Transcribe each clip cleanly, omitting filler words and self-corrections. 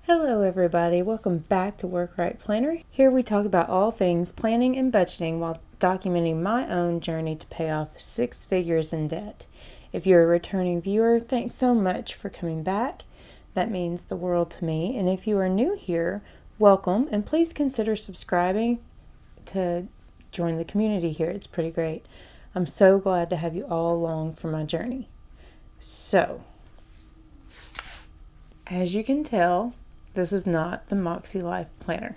Hello everybody, welcome back to Work Right Planner. Here we talk about all things planning and budgeting while documenting my own journey to pay off 6 figures in debt. If you're a returning viewer, thanks so much for coming back. That means the world to me. And if you are new here, welcome and please consider subscribing to join the community here. It's pretty great. I'm so glad to have you all along for my journey. So, as you can tell, this is not the Moxie Life Planner.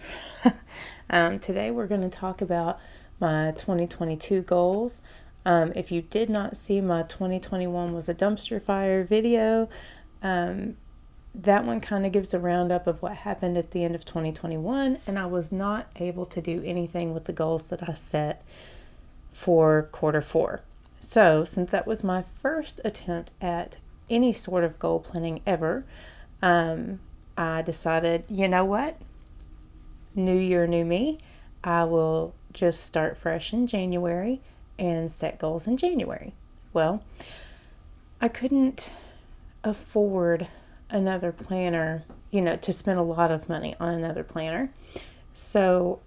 Today we're going to talk about my 2022 goals. If you did not see my 2021 was a dumpster fire video, that one kind of gives a roundup of what happened at the end of 2021, and I was not able to do anything with the goals that I set for quarter 4. So since that was my first attempt at any sort of goal planning ever, I decided, you know what? New year, new me. I will just start fresh in January and set goals in January. Well, I couldn't afford another planner, to spend a lot of money on another planner. So,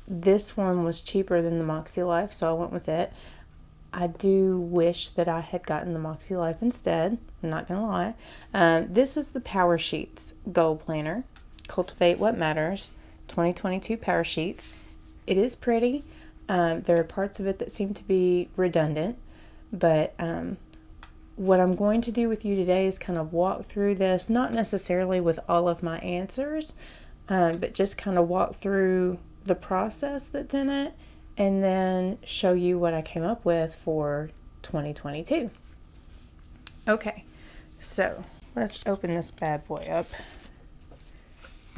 this one was cheaper than the Moxie Life, so I went with it. I do wish that I had gotten the Moxie Life instead. I'm not going to lie. This is the Powersheets Goal Planner. Cultivate What Matters. 2022 Powersheets. It is pretty. There are parts of it that seem to be redundant. But what I'm going to do with you today is kind of walk through this. Not necessarily with all of my answers. But just kind of walk through the process that's in it. And then show you what I came up with for 2022. Okay, so let's open this bad boy up.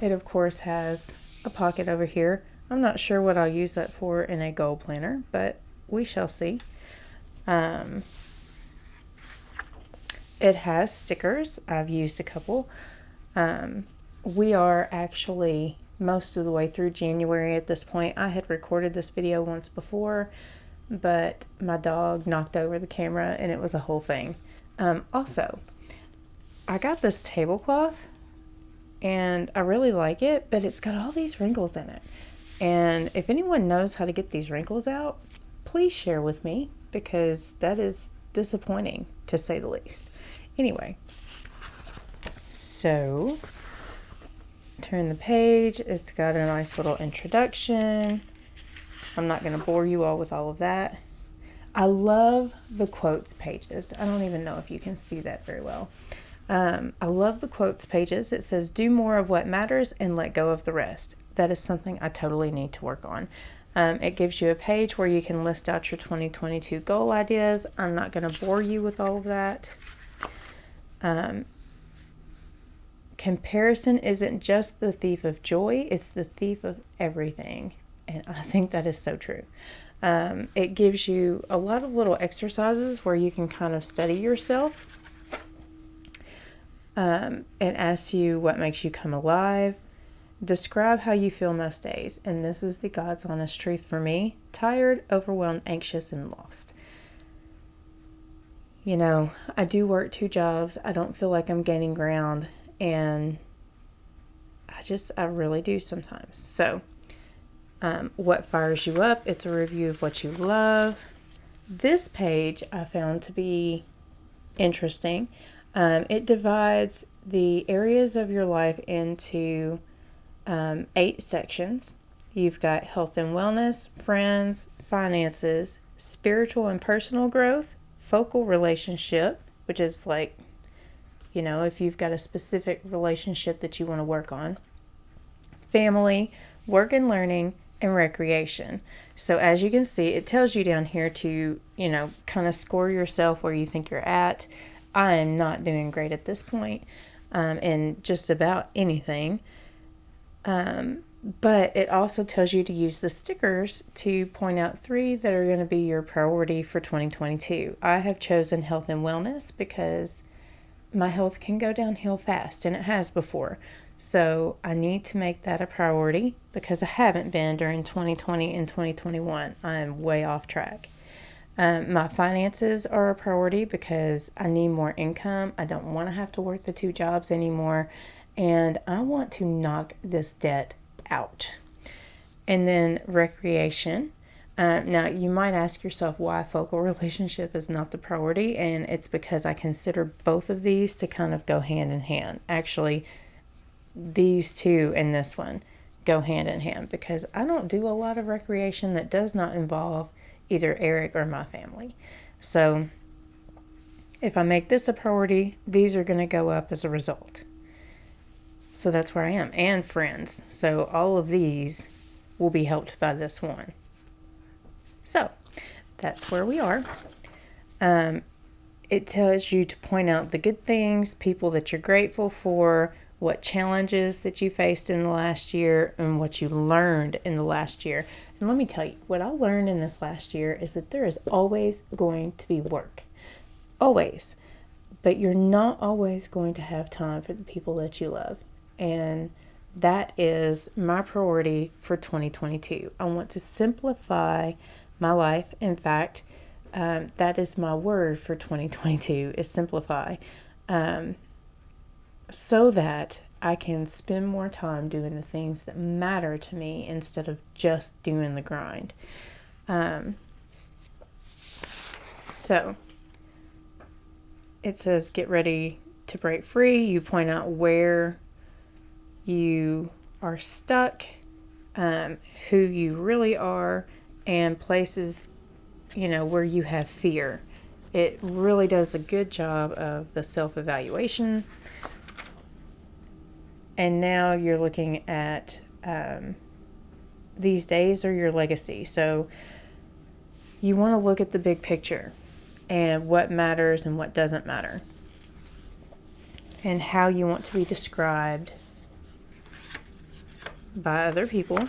It, of course, has a pocket over here. I'm not sure what I'll use that for in a goal planner, but we shall see. It has stickers. I've used a couple. We are actually most of the way through January at this point. I had recorded this video once before, but my dog knocked over the camera and it was a whole thing. Also, I got this tablecloth and I really like it, but it's got all these wrinkles in it. And if anyone knows how to get these wrinkles out, please share with me, because that is disappointing to say the least. Anyway, so turn the page. It's got a nice little introduction. I'm not going to bore you all with all of that. I love the quotes pages. I don't even know if you can see that very well. I love the quotes pages. It says, do more of what matters and let go of the rest. That is something I totally need to work on. It gives you a page where you can list out your 2022 goal ideas. I'm not going to bore you with all of that. Comparison isn't just the thief of joy, it's the thief of everything. And I think that is so true. It gives you a lot of little exercises where you can kind of study yourself. And asks you what makes you come alive. Describe how you feel most days. And this is the God's honest truth for me. Tired, overwhelmed, anxious, and lost. I do work 2 jobs. I don't feel like I'm gaining ground. And I really do sometimes. So, what fires you up? It's a review of what you love. This page I found to be interesting. It divides the areas of your life into 8 sections. You've got health and wellness, friends, finances, spiritual and personal growth, focal relationship, which is like, if you've got a specific relationship that you want to work on, family, work and learning, and recreation. So as you can see, it tells you down here to, kind of score yourself where you think you're at. I am not doing great at this point in just about anything. But it also tells you to use the stickers to point out 3 that are going to be your priority for 2022. I have chosen health and wellness because my health can go downhill fast, and it has before. So I need to make that a priority because I haven't been during 2020 and 2021. I am way off track. My finances are a priority because I need more income. I don't want to have to work the 2 jobs anymore. and I want to knock this debt out. And then recreation. Now, you might ask yourself why a focal relationship is not the priority, and it's because I consider both of these to kind of go hand in hand. Actually, these two and this one go hand in hand because I don't do a lot of recreation that does not involve either Eric or my family. So if I make this a priority, these are going to go up as a result. So that's where I am. And friends. So all of these will be helped by this one. So that's where we are. It tells you to point out the good things, people that you're grateful for, what challenges that you faced in the last year, and what you learned in the last year. And let me tell you, what I learned in this last year is that there is always going to be work. Always. But you're not always going to have time for the people that you love. And that is my priority for 2022. I want to simplify my life. In fact, that is my word for 2022 is simplify. So that I can spend more time doing the things that matter to me instead of just doing the grind. So it says get ready to break free. You point out where you are stuck, who you really are, and places, where you have fear. It really does a good job of the self-evaluation. And now you're looking at these days are your legacy. So you want to look at the big picture and what matters and what doesn't matter. And how you want to be described by other people.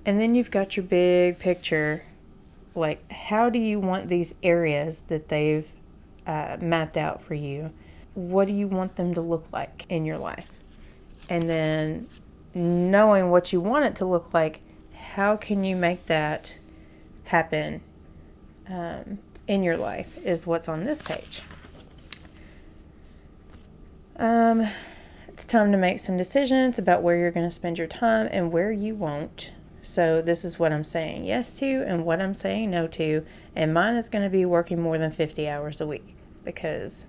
And then you've got your big picture, like how do you want these areas that they've mapped out for you, what do you want them to look like in your life? And then knowing what you want it to look like, how can you make that happen in your life is what's on this page. It's time to make some decisions about where you're going to spend your time and where you won't. So this is what I'm saying yes to and what I'm saying no to. And mine is going to be working more than 50 hours a week because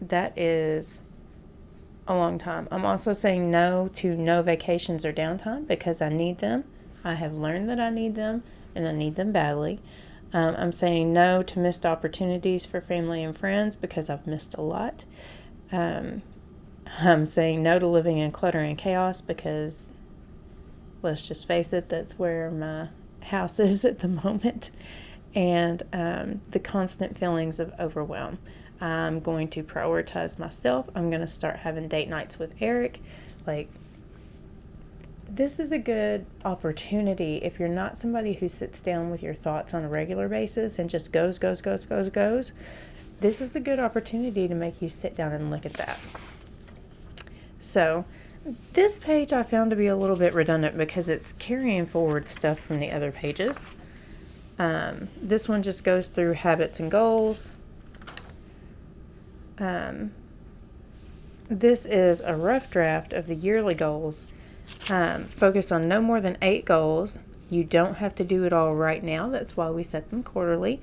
that is a long time. I'm also saying no to no vacations or downtime because I need them. I have learned that I need them and I need them badly. I'm saying no to missed opportunities for family and friends because I've missed a lot. I'm saying no to living in clutter and chaos because, let's just face it, that's where my house is at the moment. And the constant feelings of overwhelm. I'm going to prioritize myself. I'm going to start having date nights with Eric. This is a good opportunity if you're not somebody who sits down with your thoughts on a regular basis and just goes. This is a good opportunity to make you sit down and look at that. So this page I found to be a little bit redundant because it's carrying forward stuff from the other pages. This one just goes through habits and goals. This is a rough draft of the yearly goals. Focus on no more than 8 goals. You don't have to do it all right now. That's why we set them quarterly.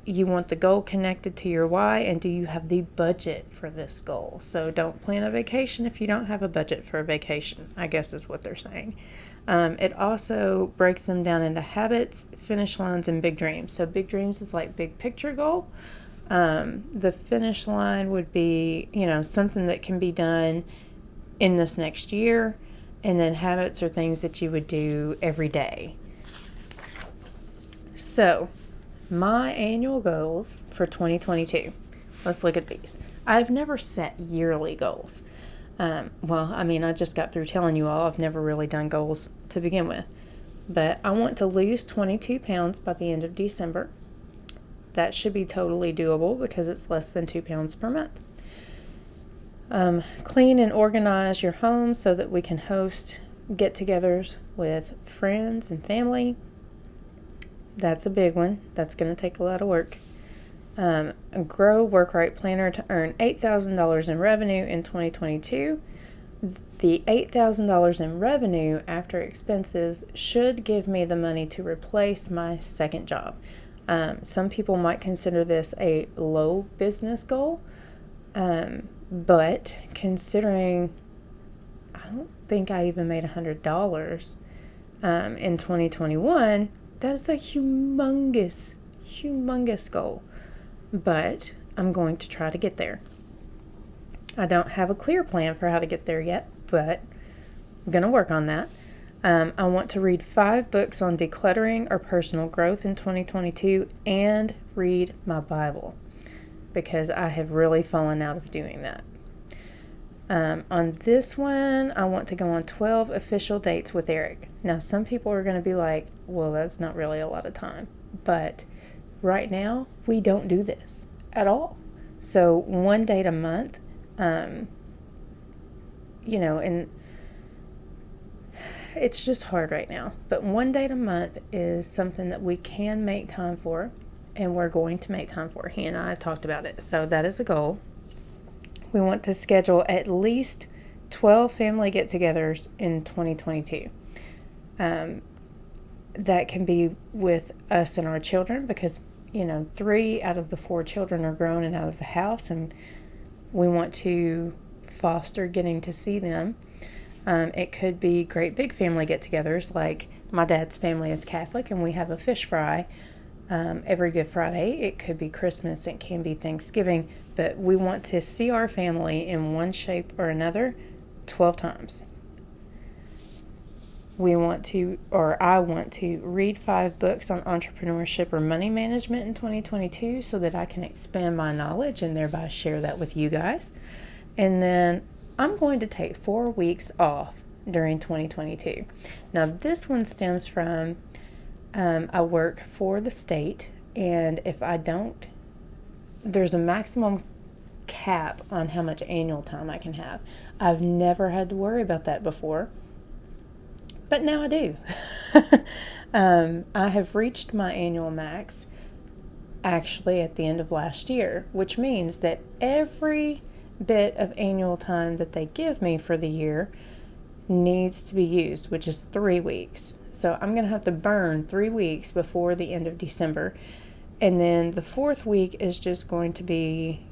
You want the goal connected to your why, and do you have the budget for this goal? So don't plan a vacation if you don't have a budget for a vacation, I guess is what they're saying. It also breaks them down into habits, finish lines, and big dreams. So big dreams is like big picture goal. The finish line would be, something that can be done in this next year. And then habits are things that you would do every day. So my annual goals for 2022. Let's look at these. I've never set yearly goals. I just got through telling you all I've never really done goals to begin with. But I want to lose 22 pounds by the end of December. That should be totally doable because it's less than 2 pounds per month. Clean and organize your home so that we can host get-togethers with friends and family. That's a big one. That's going to take a lot of work. Grow Work Right Planner to earn $8,000 in revenue in 2022. The $8,000 in revenue after expenses should give me the money to replace my second job. Some people might consider this a low business goal, but considering I don't think I even made $100 in 2021, that's a humongous goal, but I'm going to try to get there. I don't have a clear plan for how to get there yet, but I'm going to work on that. I want to read 5 books on decluttering or personal growth in 2022 and read my Bible because I have really fallen out of doing that. On this one, I want to go on 12 official dates with Eric. Now, some people are going to be like, well, that's not really a lot of time. But right now, we don't do this at all. So 1 date a month, and it's just hard right now. But 1 date a month is something that we can make time for, and we're going to make time for. He and I have talked about it. So that is a goal. We want to schedule at least 12 family get-togethers in 2022. That can be with us and our children because, 3 out of the 4 children are grown and out of the house, and we want to foster getting to see them. It could be great big family get-togethers, like my dad's family is Catholic and we have a fish fry every Good Friday. It could be Christmas, it can be Thanksgiving, but we want to see our family in one shape or another 12 times. I want to read 5 books on entrepreneurship or money management in 2022 so that I can expand my knowledge and thereby share that with you guys. And then I'm going to take 4 weeks off during 2022. Now, this one stems from I work for the state, and if I don't, there's a maximum cap on how much annual time I can have. I've never had to worry about that before, but now I do. I have reached my annual max actually at the end of last year, which means that every bit of annual time that they give me for the year needs to be used, which is 3 weeks. So I'm going to have to burn 3 weeks before the end of December. And then the 4th week is just going to be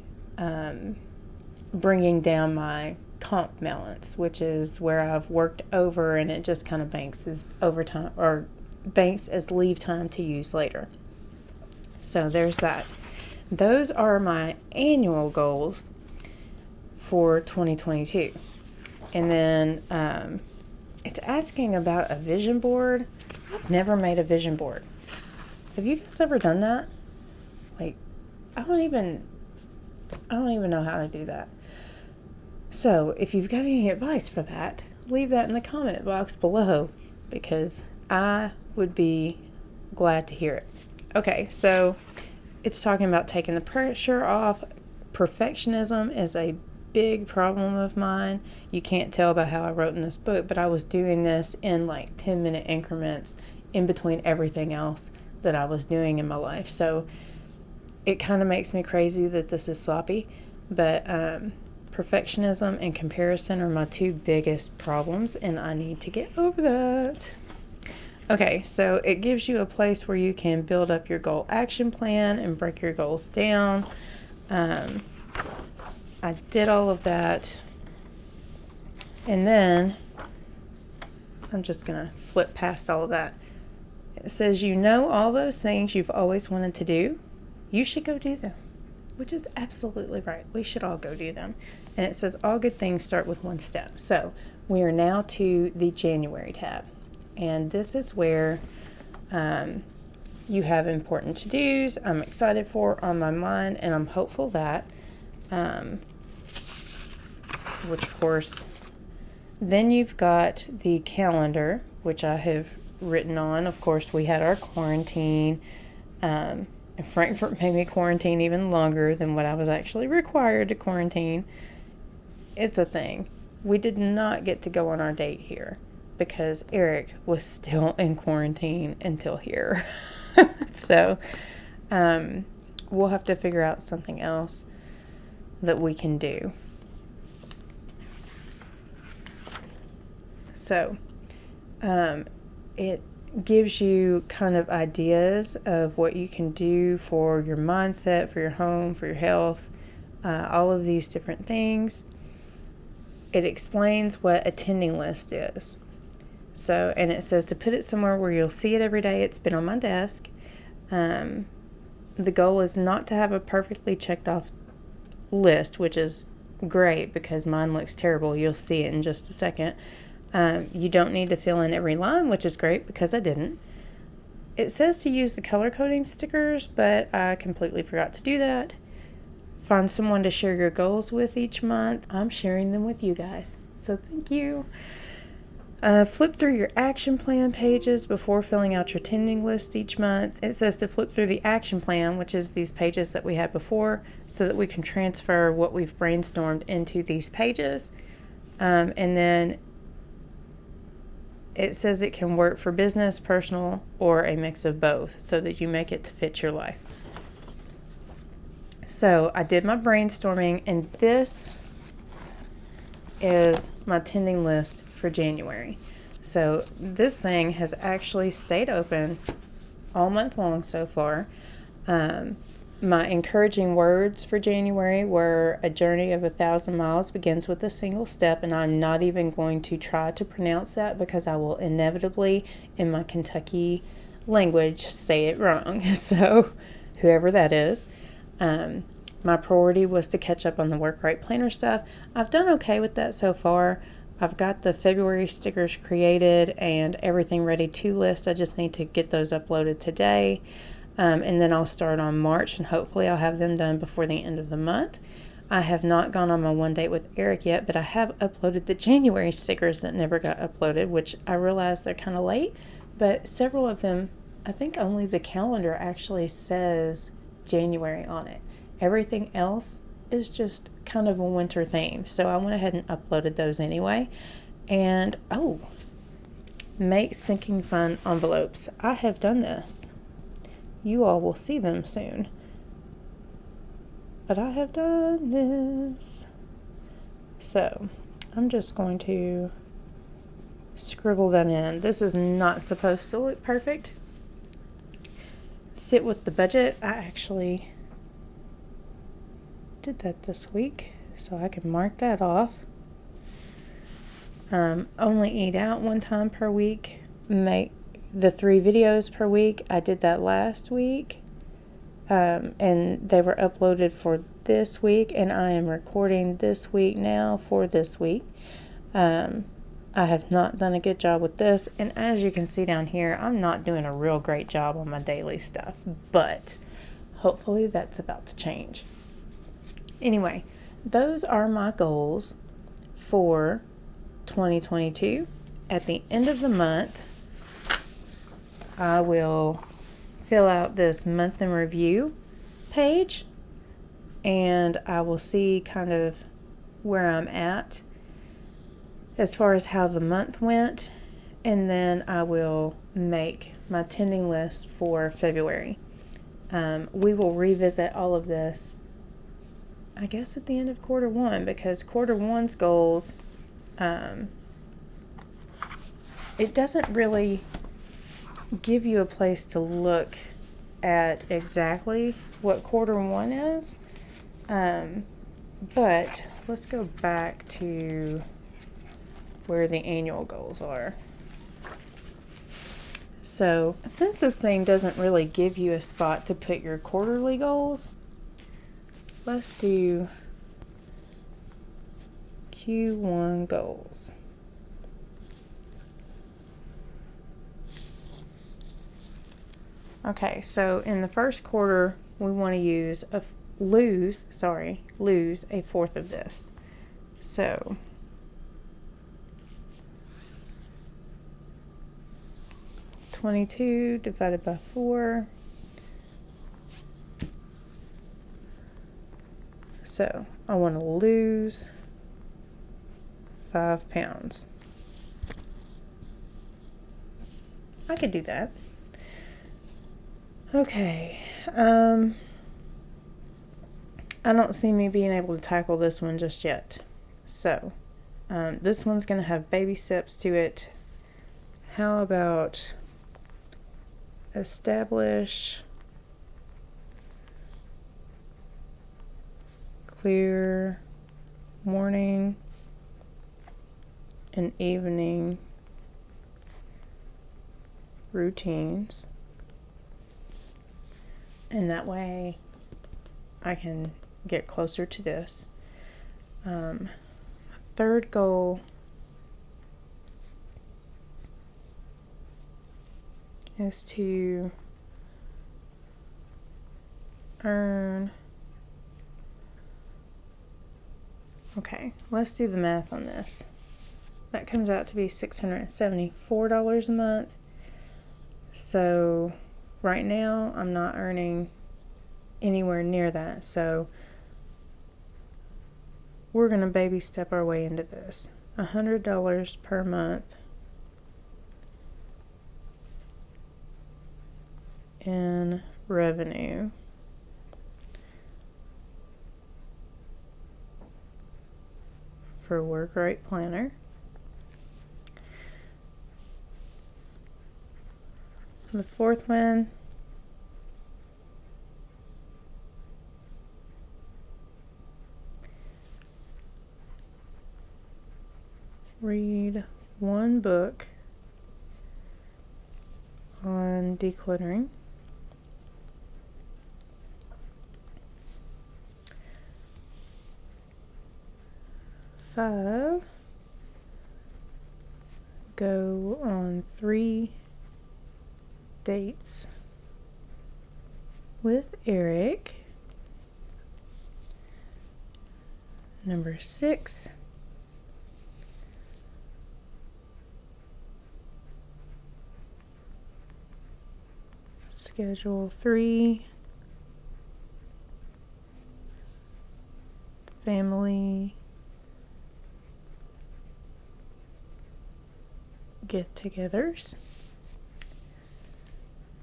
bringing down my comp balance, which is where I've worked over and it just kind of banks as overtime or banks as leave time to use later. So there's that. Those are my annual goals for 2022. And then it's asking about a vision board. I've never made a vision board. Have you guys ever done that? I don't even know how to do that. So if you've got any advice for that, leave that in the comment box below because I would be glad to hear it. Okay, so it's talking about taking the pressure off. Perfectionism is a big problem of mine. You can't tell by how I wrote in this book, but I was doing this in 10-minute increments in between everything else that I was doing in my life. So it kind of makes me crazy that this is sloppy, but perfectionism and comparison are my 2 biggest problems, and I need to get over that. Okay, so it gives you a place where you can build up your goal action plan and break your goals down. I did all of that, and then I'm just going to flip past all of that. It says, all those things you've always wanted to do, you should go do them, which is absolutely right. We should all go do them. And it says, all good things start with 1 step. So we are now to the January tab, and this is where you have important to-dos I'm excited for on my mind, and I'm hopeful that which of course, then you've got the calendar, which I have written on. Of course, we had our quarantine. Frankfurt made me quarantine even longer than what I was actually required to quarantine. It's a thing. We did not get to go on our date here because Eric was still in quarantine until here. So, we'll have to figure out something else that we can do. So, it gives you kind of ideas of what you can do for your mindset, for your home, for your health, all of these different things. It explains what a tending list is. So, and it says to put it somewhere where you'll see it every day. It's been on my desk. The goal is not to have a perfectly checked off list, which is great because mine looks terrible. You'll see it in just a second. You don't need to fill in every line, which is great because I didn't. It says to use the color coding stickers, but I completely forgot to do that. Find someone to share your goals with each month. I'm sharing them with you guys, so thank you. Flip through your action plan pages before filling out your tending list each month. It says to flip through the action plan, which is these pages that we had before, so that we can transfer what we've brainstormed into these pages. And then it says it can work for business, personal, or a mix of both, so that you make it to fit your life. So I did my brainstorming, and this is my tending list for January. So this thing has actually stayed open all month long so far. My encouraging words for January were a journey of 1,000 miles begins with a single step, and I'm not even going to try to pronounce that because I will inevitably, in my Kentucky language, say it wrong. So whoever that is. My priority was to catch up on the Work Right Planner stuff. I've done okay with that so far. I've got the February stickers created and everything ready to list. I just need to get those uploaded today. And then I'll start on March, and hopefully I'll have them done before the end of the month. I have not gone on my one date with Eric yet, but I have uploaded the January stickers that never got uploaded, which I realize they're kind of late, but several of them, I think only the calendar actually says January on it. Everything else is just kind of a winter theme, so I went ahead and uploaded those anyway. And make sinking fun envelopes. I have done this. You all will see them soon. But I have done this. So I'm just going to scribble that in. This is not supposed to look perfect. Sit with the budget. I actually did that this week, so I can mark that off. Only eat out one time per week. Make the 3 videos per week. I did that last week, and they were uploaded for this week, and I am recording this week now for this week. I have not done a good job with this, and as you can see down here, I'm not doing a real great job on my daily stuff, but hopefully that's about to change. Anyway, those are my goals for 2022. At the end of the month, I will fill out this month in review page, and I will see kind of where I'm at as far as how the month went, and then I will make my tending list for February. We will revisit all of this, I guess, at the end of quarter one, because quarter one's goals, it doesn't really give you a place to look at exactly what quarter one is. But let's go back to where the annual goals are. So since this thing doesn't really give you a spot to put your quarterly goals, let's do Q1 goals. Okay, so in the first quarter, we want to lose a fourth of this. So $22 divided by 4. So I want to lose 5 pounds. I could do that. Okay. I don't see me being able to tackle this one just yet. So, this one's going to have baby steps to it. How about establish clear morning and evening routines, and that way I can get closer to this. Third goal is to earn, okay, let's do the math on this. That comes out to be $674 a month. So right now I'm not earning anywhere near that. So we're going to baby step our way into this. $100 per month in revenue for Work Right Planner. The fourth one, read one book on decluttering. Five, go on 3 dates with Eric. Number 6, schedule 3 family get-togethers.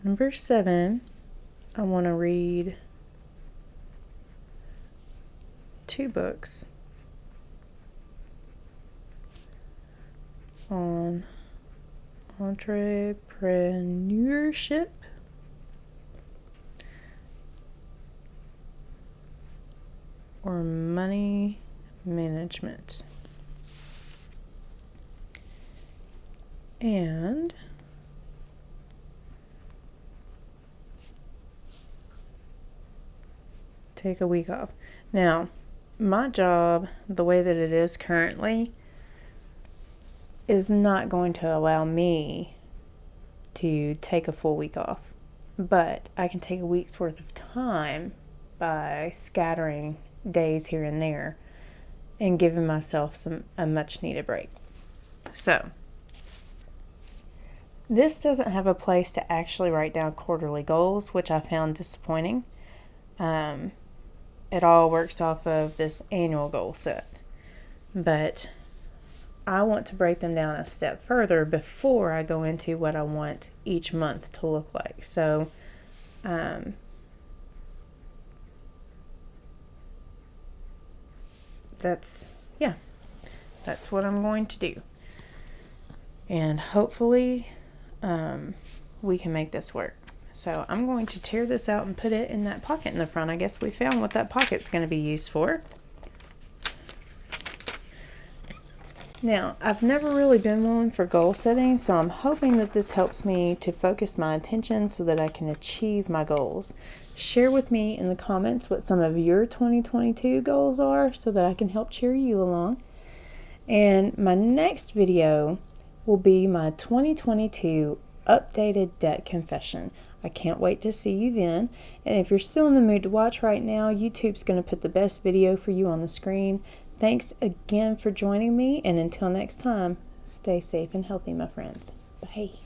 Number 7, I want to read 2 books on entrepreneurship or money management. And take a week off. Now, my job, the way that it is currently, is not going to allow me to take a full week off. But I can take a week's worth of time by scattering days here and there and giving myself a much needed break. So, this doesn't have a place to actually write down quarterly goals, which I found disappointing. It all works off of this annual goal set. But I want to break them down a step further before I go into what I want each month to look like. So, that's what I'm going to do. And hopefully, we can make this work. So I'm going to tear this out and put it in that pocket in the front. I guess we found what that pocket's going to be used for. Now, I've never really been one for goal setting, so I'm hoping that this helps me to focus my attention so that I can achieve my goals. Share with me in the comments what some of your 2022 goals are so that I can help cheer you along. And my next video will be my 2022 updated debt confession. I can't wait to see you then. And if you're still in the mood to watch right now, YouTube's going to put the best video for you on the screen. Thanks again for joining me, and until next time, stay safe and healthy, my friends. Bye.